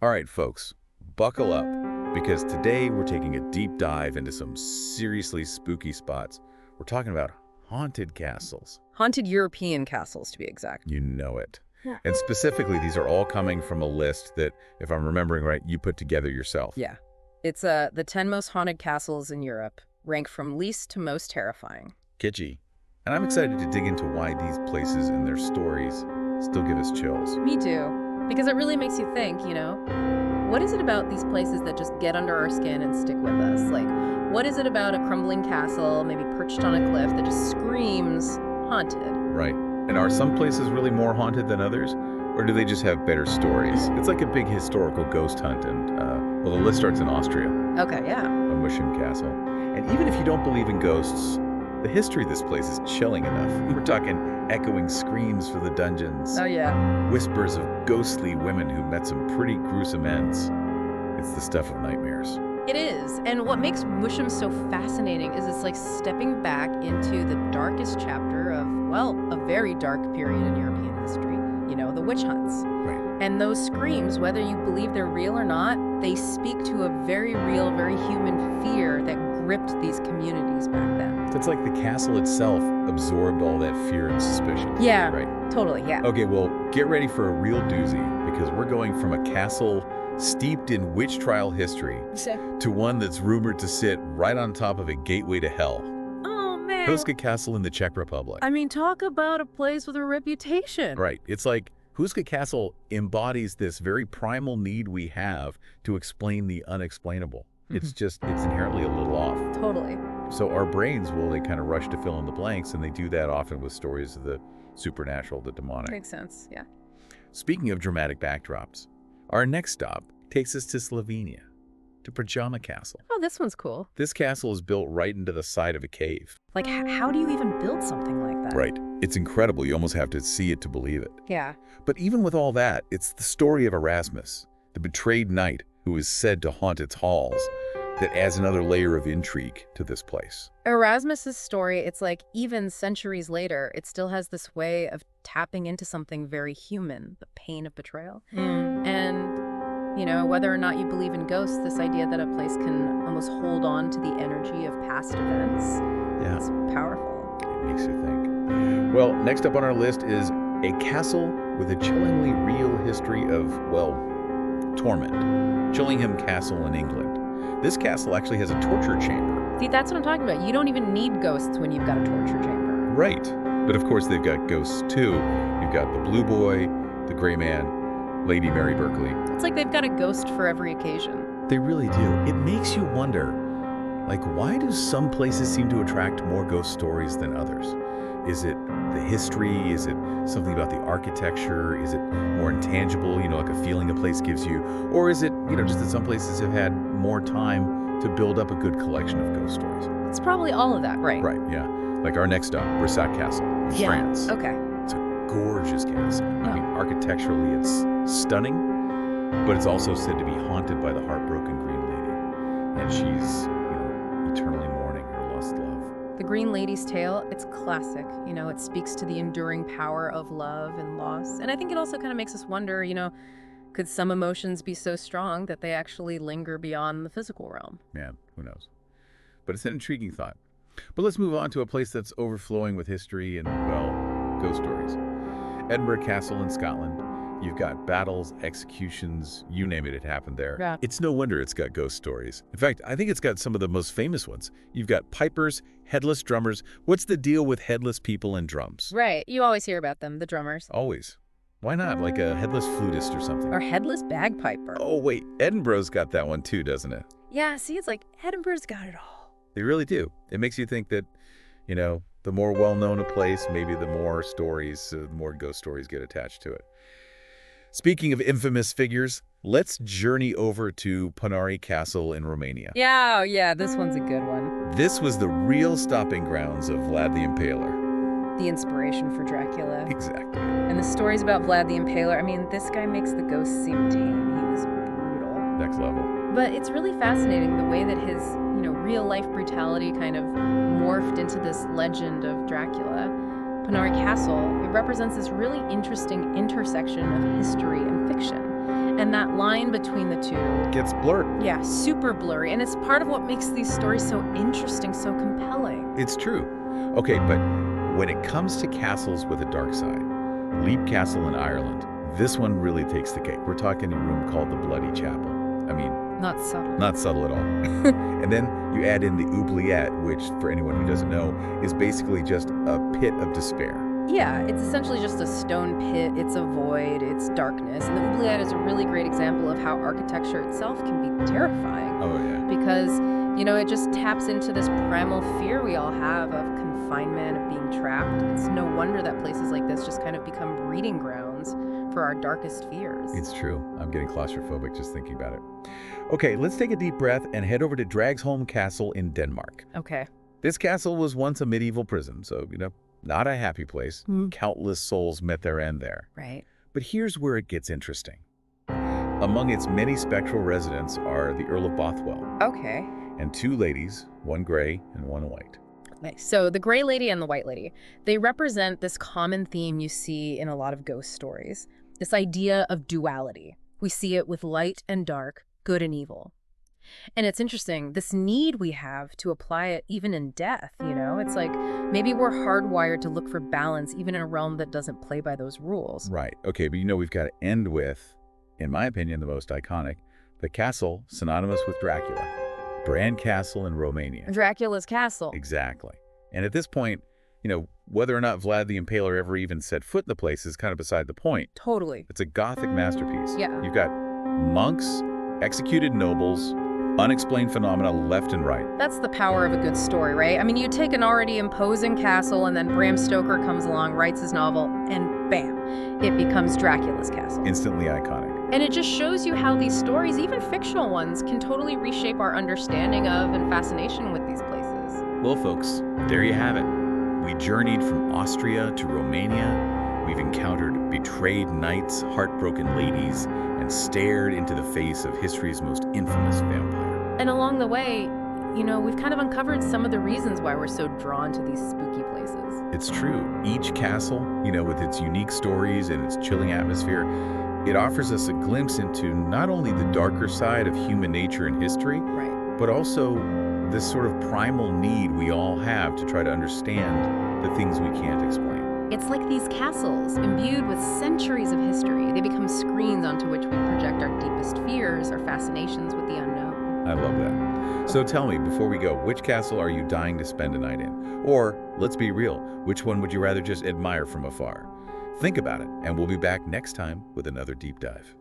All right, folks, buckle up, because today we're taking a deep dive into some seriously spooky spots. We're talking about haunted castles. Haunted European castles, to be exact. You know it. Yeah. And specifically, these are all coming from a list that, if I'm remembering right, you put together yourself. Yeah. It's the 10 most haunted castles in Europe, ranked from least to most terrifying. Kitschy. And I'm excited to dig into why these places and their stories still give us chills. Me too. Because it really makes you think, what is it about these places that just get under our skin and stick with us? Like, what is it about a crumbling castle, maybe perched on a cliff, that just screams haunted? Right. And are some places really more haunted than others? Or do they just have better stories? It's like a big historical ghost hunt, and, well, the list starts in Austria. Okay, yeah. A Moosham castle. And even if you don't believe in ghosts, the history of this place is chilling enough. We're talking echoing screams for the dungeons. Oh, yeah. Whispers of ghostly women who met some pretty gruesome ends. It's the stuff of nightmares. It is. And what makes Moosham so fascinating is it's like stepping back into the darkest chapter of, well, a very dark period in European history. The witch hunts. Right. And those screams, whether you believe they're real or not, they speak to a very real, very human fear that gripped these communities back then. It's like the castle itself absorbed all that fear and suspicion. Yeah, Right. totally, yeah. Okay, well, get ready for a real doozy, because we're going from a castle steeped in witch trial history to one that's rumored to sit right on top of a gateway to hell. Oh, man. Huska Castle in the Czech Republic. I mean, talk about a place with a reputation. Right. It's like Huska Castle embodies this very primal need we have to explain the unexplainable. It's inherently a little off. Totally. So our brains, well, they kind of rush to fill in the blanks, and they do that often with stories of the supernatural, the demonic. Makes sense, yeah. Speaking of dramatic backdrops, our next stop takes us to Slovenia, to Pajama Castle. Oh, this one's cool. This castle is built right into the side of a cave. Like, how do you even build something like that? Right. It's incredible. You almost have to see it to believe it. Yeah. But even with all that, it's the story of Erasmus, the betrayed knight who is said to haunt its halls, that adds another layer of intrigue to this place. Erasmus's story, it's like even centuries later, it still has this way of tapping into something very human, the pain of betrayal. And, whether or not you believe in ghosts, this idea that a place can almost hold on to the energy of past events, it's powerful. It makes you think. Well, next up on our list is a castle with a chillingly real history of, well, torment. Chillingham Castle in England. This castle actually has a torture chamber. See, that's what I'm talking about. You don't even need ghosts when you've got a torture chamber. Right. But of course they've got ghosts too. You've got the Blue Boy, the Gray Man, Lady Mary Berkeley. It's like they've got a ghost for every occasion. They really do. It makes you wonder, like, why do some places seem to attract more ghost stories than others? Is it the history? Is it something about the architecture? Is it more intangible, like a feeling a place gives you? Or is it, just that some places have had more time to build up a good collection of ghost stories? It's probably all of that, right? Right, yeah. Like our next stop, Brissac Castle in France. Okay. It's a gorgeous castle. I mean, architecturally it's stunning, but it's also said to be haunted by the heartbroken Green Lady. And she's, eternally mourning her lost love. The Green Lady's Tale, it's classic. It speaks to the enduring power of love and loss. And I think it also kind of makes us wonder, could some emotions be so strong that they actually linger beyond the physical realm? Man, who knows? But it's an intriguing thought. But let's move on to a place that's overflowing with history and, well, ghost stories. Edinburgh Castle in Scotland. You've got battles, executions, you name it, it happened there. Yeah. It's no wonder it's got ghost stories. In fact, I think it's got some of the most famous ones. You've got pipers, headless drummers. What's the deal with headless people and drums? Right. You always hear about them, the drummers. Always. Why not? Like a headless flutist or something. Or headless bagpiper. Oh, wait. Edinburgh's got that one too, doesn't it? Yeah, see, it's like Edinburgh's got it all. They really do. It makes you think that, the more well-known a place, maybe the more stories, the more ghost stories get attached to it. Speaking of infamous figures, let's journey over to Panari Castle in Romania. Yeah, this one's a good one. This was the real stopping grounds of Vlad the Impaler. The inspiration for Dracula. Exactly. And the stories about Vlad the Impaler, I mean, this guy makes the ghosts seem tame. He was brutal. Next level. But it's really fascinating the way that his, real-life brutality kind of morphed into this legend of Dracula. Panari Castle, it represents this really interesting intersection of history and fiction. And that line between the two Gets blurred. yeah, super blurry. And it's part of what makes these stories so interesting, so compelling. It's true. Okay, but when it comes to castles with a dark side, Leap Castle in Ireland, this one really takes the cake. We're talking a room called the Bloody Chapel. I mean, Not subtle. not subtle at all. And then you add in the oubliette, which, for anyone who doesn't know, is basically just a pit of despair. Yeah, it's essentially just a stone pit. It's a void. It's darkness. And the oubliette is a really great example of how architecture itself can be terrifying. Oh, yeah. Because, it just taps into this primal fear we all have of confinement, of being trapped. It's no wonder that places like this just kind of become breeding grounds for our darkest fears. It's true. I'm getting claustrophobic just thinking about it. Okay, let's take a deep breath and head over to Dragsholm Castle in Denmark. Okay. This castle was once a medieval prison, so, not a happy place. Countless souls met their end there. Right. But here's where it gets interesting. Among its many spectral residents are the Earl of Bothwell Okay. and two ladies, one gray and one white. Nice. So the gray lady and the white lady, they represent this common theme you see in a lot of ghost stories. This idea of duality. We see it with light and dark, good and evil. And it's interesting, this need we have to apply it even in death, It's like maybe we're hardwired to look for balance even in a realm that doesn't play by those rules. Right. Okay, but we've got to end with, in my opinion, the most iconic, the castle synonymous with Dracula. Bran Castle in Romania. Dracula's castle. Exactly. And at this point, whether or not Vlad the Impaler ever even set foot in the place is kind of beside the point. Totally. It's a Gothic masterpiece. Yeah. You've got monks, executed nobles, unexplained phenomena left and right. That's the power of a good story, right? I mean, you take an already imposing castle and then Bram Stoker comes along, writes his novel, and bam, it becomes Dracula's castle. Instantly iconic. And it just shows you how these stories, even fictional ones, can totally reshape our understanding of and fascination with these places. Well, folks, there you have it. We journeyed from Austria to Romania. We've encountered betrayed knights, heartbroken ladies, and stared into the face of history's most infamous vampire. And along the way, we've kind of uncovered some of the reasons why we're so drawn to these spooky places. It's true. Each castle, with its unique stories and its chilling atmosphere, it offers us a glimpse into not only the darker side of human nature and history, Right. but also this sort of primal need we all have to try to understand the things we can't explain. It's like these castles, imbued with centuries of history. They become screens onto which we project our deepest fears, our fascinations with the unknown. I love that. So tell me, before we go, which castle are you dying to spend a night in? Or, let's be real, which one would you rather just admire from afar? Think about it, and we'll be back next time with another deep dive.